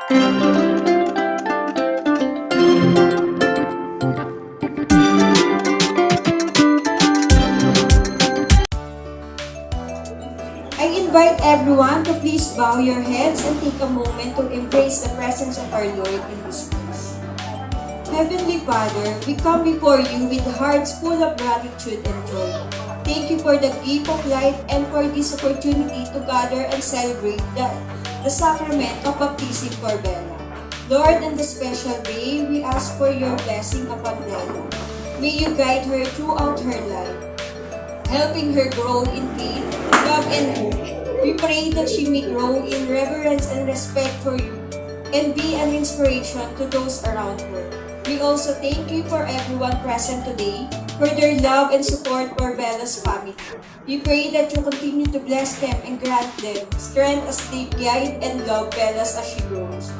I invite everyone to please bow your heads and take a moment to embrace the presence of our Lord in this place. Heavenly Father, we come before you with hearts full of gratitude and joy. Thank you for the gift of life and for this opportunity to gather and celebrate the sacrament of baptism for Bella. Lord, on this special day, we ask for your blessing upon Bella. May you guide her throughout her life, helping her grow in faith, love, and hope. We pray that she may grow in reverence and respect for you and be an inspiration to those around her. We also thank you for everyone present today for their love and support for Bella's family. We pray that you continue to bless them and grant them strength as they guide and love Bella as she grows.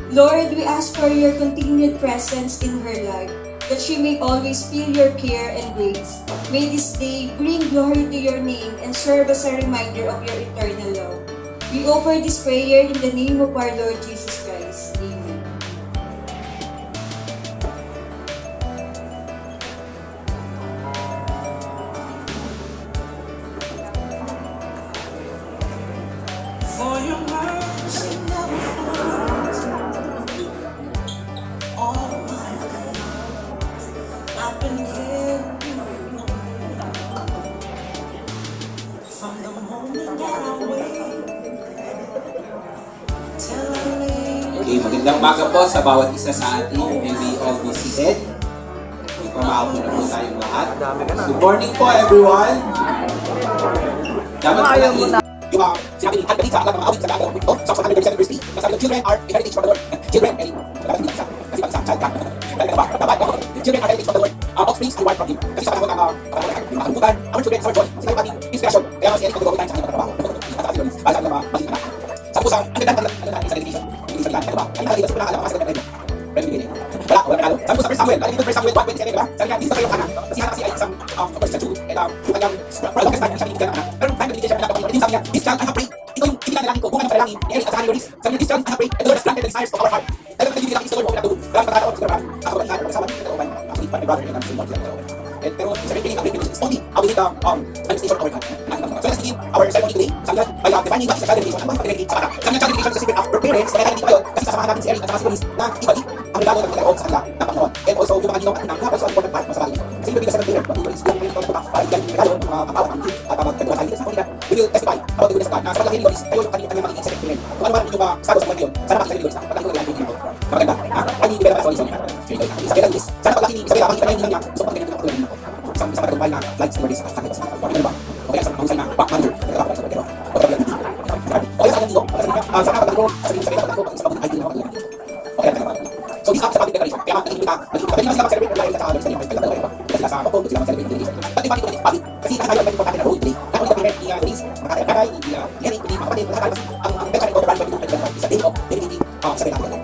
Lord, we ask for your continued presence in her life, that she may always feel your care and grace. May this day bring glory to your name and serve as a reminder of your eternal love. We offer this prayer in the name of our Lord Jesus Christ. Amen. For your mercy never fails. All my life, I've been here from the moment that I wake till I leave. Okay, magandang umaga po sa bawat isa sa atin. May we all be seated. May pamahapon na po tayong lahat. Good morning po everyone. Dapat po lang yung sinabi ni Hal sa aklat ng mga awit sa Tagalog po. Psalms 137 verse 3. Nasabi ng children are a heritage from the Lord. Children, dapat hindi kasi pag sa child ka. Dapat children are heritage from the Lord. Offsprings and reward from Him. Kasi sa panahon ng mga kalungkutan, our children is our joy. Sila yung ating inspiration. Kaya mas Eric pag-gawa tayo sa kanyang pagtrabaho. Para sa mga maging anak. Sa pusa, ang ganda sa dedication. Hindi sa ganda, ay nakalipas ko lang alam kasi ganda. Wala nanalo. Sabi ko sa 1 Samuel, dito 1 Samuel 1:27, diba? Sabi niya, dito kayo anak. Kasi Hannah kasi ay isang person sa Jew. And yung kanyang longest time siya binibigyan ng anak. Pero time na binibigyan siya ng anak, sabi niya, this child I have prayed. Ito yung kinilanalangin ko, bunga ng panalangin ni Eric at sa Hannah Loris. Sabi niya, this child I have prayed, and the Lord has granted the desires of our heart. Talagang nagiging natin sa Lord, huwag na doon. Maraming pagkataon, siguro marami. Ako ba nilalang, kasama niyo, nagkaroon. Actually, my brother, and I'm still not nagkaroon. Pero sa very beginning of the it's only we need the manifestation of our God. So let's begin our ceremony today. Sabi nga, by defining what is a child dedication. Ano ba yung sa anak? Sabi nga, child dedication is a secret of our parents. Kaya hindi pa yun. Kasi sasamahan natin si Eric at si Loris na ibalik ang regalo ng pinag-oog sa kanila ng Panginoon. And also, yung mga ginong at inang also an important part sa bagay. Kasi yung sa parent, matutulis yung mga ito para ibalik yung regalo ng mga kapawat ng at magkagawa tayo sa pamilya. We will testify about the goodness of God na sa pagkakini Loris, kayo yung kanyang magiging second parent. Kung ano man yung mga status ng Panginoon, sana makikita ni Loris na pagkakini ko yung ginoo. Maganda. Ay, hindi ba sorry. Isabela Luis, sana pagkakini Isabela, makikita na yung niya. So, pagkakini ko yung ginoo. Sa pagkakabay na flights and sa sakit sa pagkakabay ba? O kaya sa mahusay na back manager. O kaya sa kanyang dito. Sa kapag ko, sa pagkakabay ko, sa pagkakabay ko, o kaya naman. So, this up sa pagkakabay. Kaya makikita ka, pwede naman sila mag-celebrate ng live sa alam sa inyo. Kaya naman sila sa kapag sila mag-celebrate ng live. Pati pa dito public. Kasi nakakayo natin po natin na role play. Nakakita natin ni Loris, makakagay, Eric, hindi makapatid, lahat ang pagkakabay ko, brand new sa day of dedicating sa pagkakabay.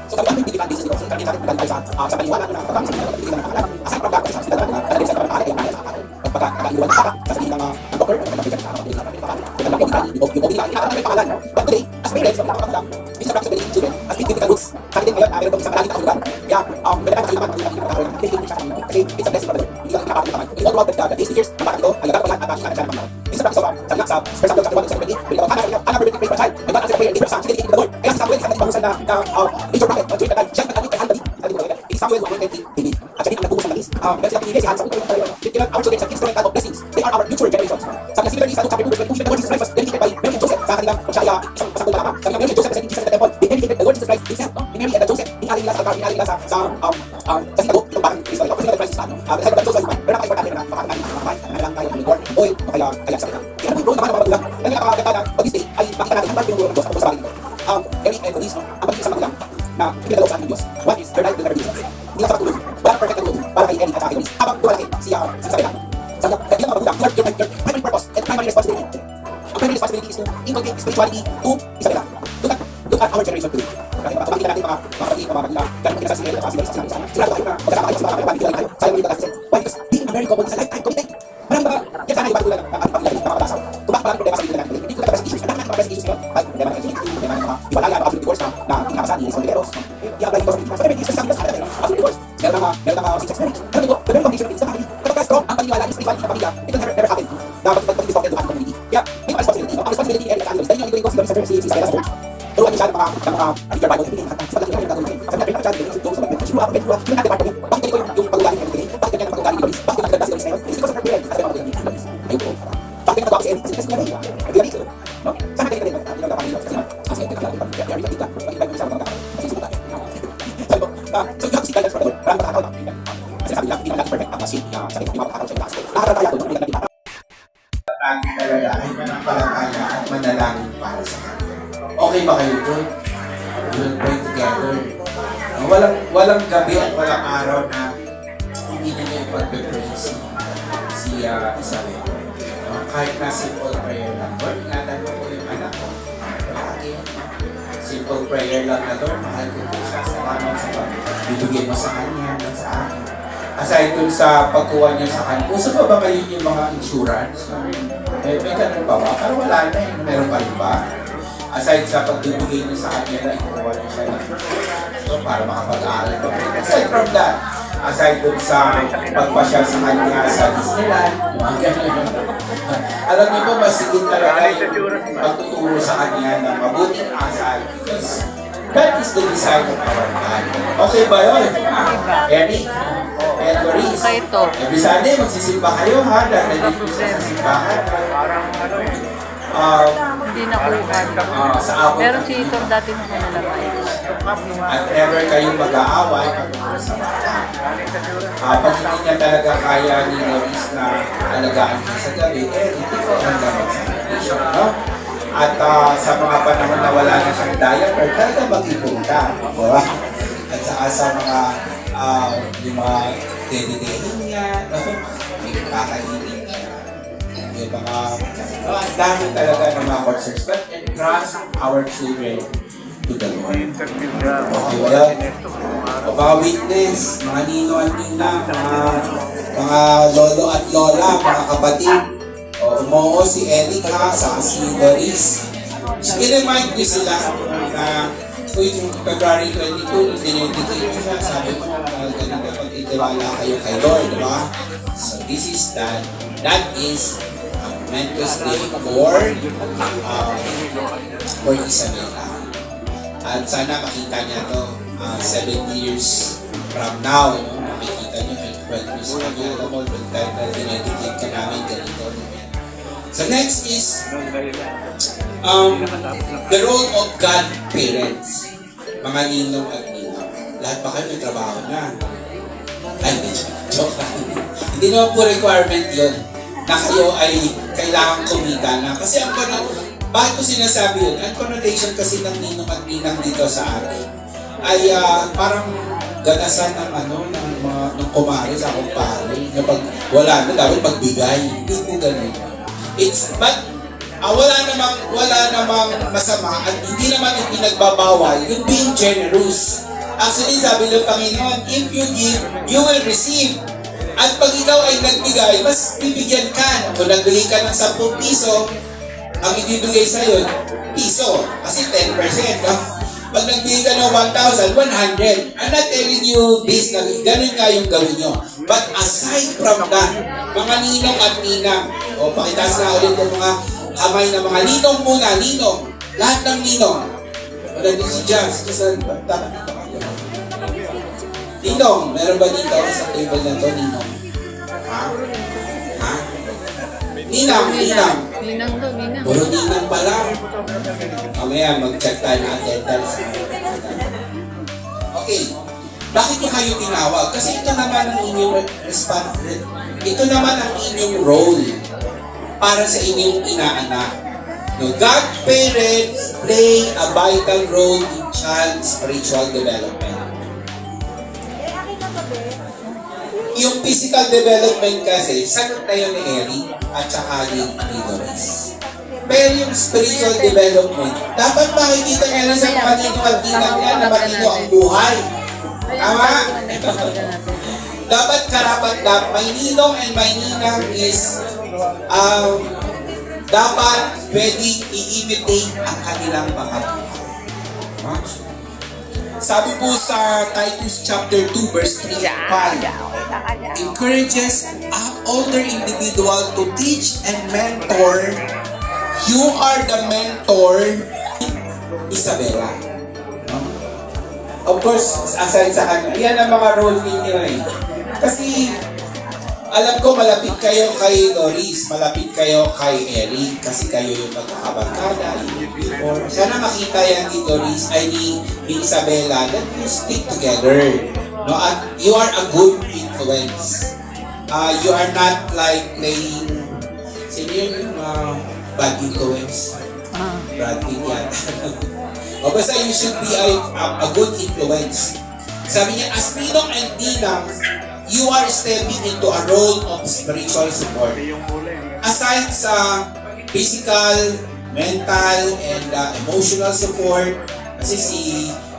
So, kami ang pinipilihan dito sa kanya natin pagkakabay sa paniwala na kapag sa pinipilihan na kapag asang pagkakabay sa sila na kadali sa kapag ay sa akin. Pagkakaiwan na kaka, sasabihin ng doktor, pagkakabay sa kapag yung nila, inakala may pangalan. But today, as parents, magkakapagdang, isa practice medical children, as medical roots, sa atin ngayon, meron itong isang malaking kahulugan. Kaya, ganda ka naman, kasi it's a blessing, brother. Hindi lang nakakapit naman. In all throughout the days and years, ang bata ito, ay lagat at ang siya ng Panginoon. This is a practice of, sabi nga sa 1 Samuel chapter 1, verse 20, binigawang Hannah birthday praise for child, and God answered prayer, and Abraham dedicated to the Lord. Kaya si Samuel, isang nagpahusan na major prophet, during the time, siya nagkakabit kay Hannah David. It is Samuel 1:20, David. At siya din ang nagbubusan ng list. Dahil sila pinigay si Hannah, sabi ko our children are instrumental of blessings. They are our future generations. Sabi nga similarly sa Luke chapter 2, verse 22, the Lord Jesus Christ was dedicated by Mary and Joseph sa kanilang siya ay isang pasang tulala. Sabi nga Mary and Joseph sa Jesus sa temple, they dedicated the Lord Jesus Christ himself. Ni Mary and Joseph, inalin nila sa altar, inalin nila sa sinago, itong parang Kristo. Kasi nila Christ sa ano. Sabi nga Joseph, pero napaka-importante na makakanalit ang kamay, kanilang tayo ng Lord, oil, o kaya sa kanila. Kaya ang role naman ng mga magulang, ang napakaganda na pag this day ay makita natin ang part ng Diyos sa bagay nito. Eric and Loris, ang pagiging sa magulang na pinagalaw sa ating Diyos. One is their life will never be the same. Hindi lang sa pagtulog, wala perfect na tulog para kay Eric at sa akin Loris. Habang lumalaki si Isabela. Sabi nga, bilang mga magulang, your primary purpose and primary responsibility. Ang primary responsibility is to inculcate spirituality to Isabela. Look at our generation today. Kapag natin mga kapatid, mga magulang, ganun kinasa si Eric at sila sa sigurado kayo na magkakakayo sa mga kapatid tayo. Sayang mo yung kasi. Why? Because being a married couple is a lifetime commitment. Marami ba? Yan sana iba tulad ang paglalit ng mga kabasaw. Kung bakit maraming problema sa dito na hindi ko na issues. Ang mga issues ngayon. Problema ng LGBT, problema ng mga iwalaya, mga divorce na hindi sa atin, sa Monteveros, i-apply ito sa Pilipinas. So, everything is sabi na sa atin, as divorce, meron kang same-sex marriage. Alam mo, the very foundation of it is sa family. Kapag ka strong, ang paniniwala is spirituality ng pamilya, it will never happen. Dapat pag-distorted ang community. Kaya, may mga responsibility. Ang responsibility ni Eric sa atin, dahil yung ito yung sa church, sa Sabela sa church. Turuan niyo siya ng mga read your Bible sa Pilipinas. Sa pagkakita yung gagawin natin. Sabi natin, kapag siya, doon sa mga you have been through, yung natin part of it. Bakit ganito yung pag-ugali niya ng bakit ganyan ang pag-ugali ni Doris? Bakit ganyan ang pag-ugali ni Doris? It's because of her parents. At mga pag-ugali ni Doris. Ayun po. Bakit ganyan nagawa si Eric? Kasi kasi nga rin. Ang gari ko. No? Sana ganyan rin. Hindi lang dapat nila. Kasi nga rin. Kasi nga rin. Kasi nga rin. Kasi nga rin. Kasi nga rin. So you have to seek guidance from the Lord. Maraming makakakaw na. Kasi sabi lang, hindi man natin perfect ang machine. Sabi ko, hindi makakakaw siya yung taas. Nakakarapaya doon. Hindi natin Lagi talaga ay manampalataya at manalangin para sa kanya. Okay ba kayo doon? We'll pray together. Walang gabi at walang araw na hindi na niya ipag-pray si Isabel. Kahit na simple prayer lang. Lord, ingatan mo ko yung anak ko. Palagi. Simple prayer lang na, Lord, mahal ko po siya. Salamat sa pagbibigay mo sa kanya, sa akin. Aside dun sa pagkuha niya sa kanya, uso pa ba kayo yung mga insurance? May ganun pa ba? Pero wala na eh. Meron pa rin ba? Aside sa pagbibigay niya sa kanya na ikuha niya siya ng so, para makapag-aaral pa. Aside from that, aside dun sa pagpasyal sa kanya sa Disneyland, mga ganun. Alam niyo po, masigit talaga yung pagtuturo sa kanya ng mabuting asal because that is the design of our God. Okay ba yun? Eric? And Doris? Every Sunday, magsisimba kayo ha? Dahil nandito siya sa simbahan. Hindi nakuha. Sa abot. Meron si Itor dati nung nalalabay. At never kayong mag-aaway pagdating sa bata. Pag hindi niya talaga kaya ni Doris na alagaan niya sa gabi, hindi ko ang dapat sa condition, no? At sa mga panahon na wala na siyang diaper, talaga mag-ipon ka. Diba? At sa mga yung mga dede-dede niya, may kakainin niya. Yung mga, ang dami talaga ng mga concerns. But entrust our children to the Lord. Okay ba yan? O mga witness, mga nino at nina, mga lolo at lola, mga kapatid. O umuo si Eric ha, sa si Doris. I-remind niyo sila na yung February 22, dinedicate siya, sabi mo, ganun dapat itiwala kayo kay Lord, di ba? So this is that is momentous day for Isabela. At sana makita niya to 7 years from now, no? Makikita niyo ay 12 years na niya, alam mo, time na dinedicate ka namin ganito. So next is the role of godparents. Mga ninong at ninang. Lahat ba kayo may trabaho na? Ay, joke lang. Hindi naman po requirement yun na kayo ay kailangang kumita na. Kasi bakit ko sinasabi yun? Ang connotation kasi ng ninong at ninang dito sa atin ay parang ganasan ng ng kumare sa kumpare na pag wala na, dapat pagbigay. Hindi po ganun. Wala namang masama at hindi naman yung pinagbabawal yung being generous. Actually, sabi ng Panginoon, if you give, you will receive. At pag ikaw ay nagbigay, mas bibigyan ka. Kung nagbigay ka ng 10 piso, ang ibibigay sa'yo, piso. Kasi 10%. No? Pag nagbigay ka ng 1,000, 100. I'm not telling you this, na ganun nga yung gawin nyo. But aside from that, mga ninong at ninang, o pakitas na ulit yung mga kamay ng mga ninong muna, ninong. Lahat ng ninong. Wala din si Jazz. Kasi dapat dito kayo. Ninong, meron ba dito sa table na to, ninong? Ha? Ha? Ninang. Ninang to, ninang. Puro ninang pala. Mamaya, mag-check tayo ng attendance. Okay. Bakit ko kayo tinawag? Kasi ito naman ang inyong ito naman ang inyong role para sa inyong inaanak. No, godparents play a vital role in child's spiritual development. Yung physical development kasi, sagot na yun ni Eric at saka ni Doris. Pero yung spiritual development, dapat makikita niya na sa mga ninong at ninang niya na matino ang buhay. Tama? Dapat karapat na may ninong and may ninang is dapat pwedeng i-imitate ang kanilang mga buhay. Sabi po sa Titus chapter 2 verse 3 and 5, encourages an older individual to teach and mentor. You are the mentor, Isabella. Of course, aside sa kanya, yan ang mga role ninyo eh. Kasi, alam ko malapit kayo kay Doris, malapit kayo kay Eric, kasi kayo yung magkakabarkada, yung before. Sana makita yan ni Doris, ay ni Isabella, that you stick together. No, at you are a good influence. You are not like playing, sino yun yung bad influence? Brad Pitt yan. O basta you should be a good influence. Sabi niya, as Ninong and Ninang, you are stepping into a role of spiritual support. Aside sa physical, mental, and emotional support, kasi si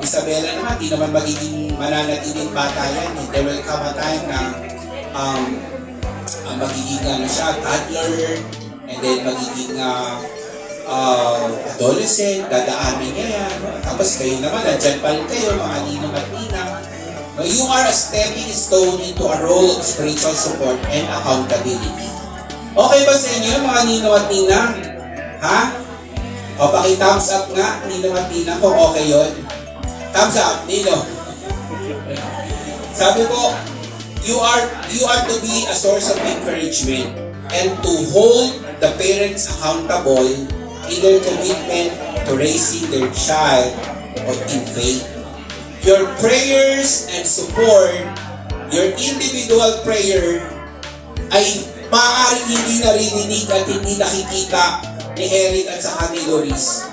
Isabella naman, di naman magiging mananatiling bata yan. There will come a time na magiging siya, toddler, and then magiging adolescent, dadaanin niya yan. Tapos kayo naman, nandyan pa rin kayo, mga ninong at ninang. You are a stepping stone into a role of spiritual support and accountability. Okay ba sa inyo, mga ninong at ninang? Ha? O, paki-thumbs up nga, ninong at ninang, kung okay yun. Thumbs up, ninong. Sabi ko, you are to be a source of encouragement and to hold the parents accountable in their commitment to raising their child in faith. Your prayers and support, your individual prayer, ay maaaring hindi naririnig at hindi nakikita ni Eric at saka ni Doris.